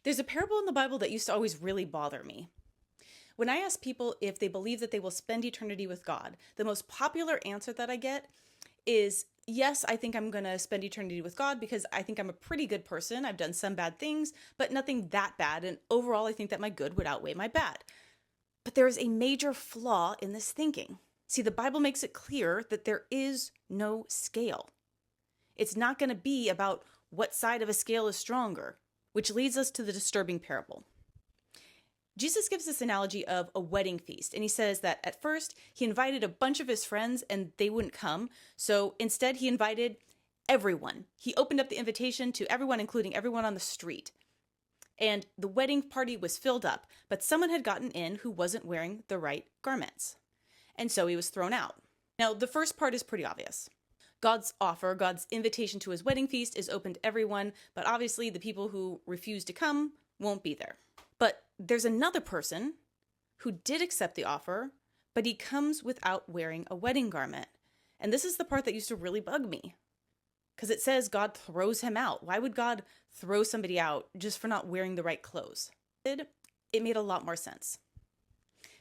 There's a parable in the Bible that used to always really bother me. When I ask people if they believe that they will spend eternity with God, the most popular answer that I get is, yes, I think I'm going to spend eternity with God because I think I'm a pretty good person. I've done some bad things, but nothing that bad. And overall, I think that my good would outweigh my bad. But there is a major flaw in this thinking. See, the Bible makes it clear that there is no scale. It's not going to be about what side of a scale is stronger, which leads us to the disturbing parable. Jesus gives this analogy of a wedding feast, and he says that at first he invited a bunch of his friends and they wouldn't come. So instead he invited everyone. He opened up the invitation to everyone, including everyone on the street. And the wedding party was filled up, but someone had gotten in who wasn't wearing the right garments. And so he was thrown out. Now, the first part is pretty obvious. God's offer, God's invitation to his wedding feast is open to everyone, but obviously the people who refuse to come won't be there. But there's another person who did accept the offer, but he comes without wearing a wedding garment. And this is the part that used to really bug me, because it says God throws him out. Why would God throw somebody out just for not wearing the right clothes? It made a lot more sense.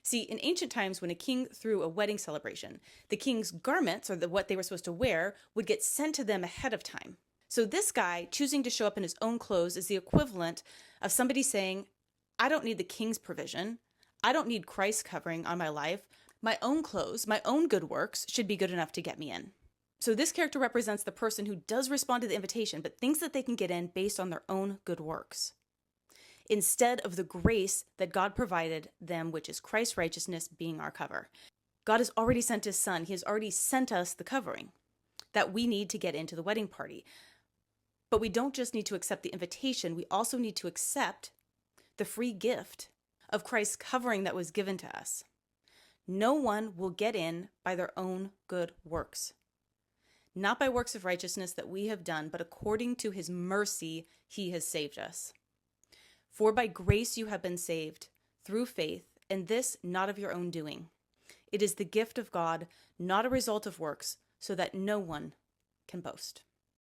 See, in ancient times, when a king threw a wedding celebration, the king's garments, or what they were supposed to wear, would get sent to them ahead of time. So this guy choosing to show up in his own clothes is the equivalent of somebody saying, I don't need the king's provision. I don't need Christ's covering on my life. My own clothes, my own good works should be good enough to get me in. So this character represents the person who does respond to the invitation, but thinks that they can get in based on their own good works, instead of the grace that God provided them, which is Christ's righteousness being our cover. God has already sent his son. He has already sent us the covering that we need to get into the wedding party. But we don't just need to accept the invitation. We also need to accept the free gift of Christ's covering that was given to us. No one will get in by their own good works, not by works of righteousness that we have done, but according to his mercy, he has saved us. For by grace you have been saved through faith, and this not of your own doing. It is the gift of God, not a result of works, so that no one can boast.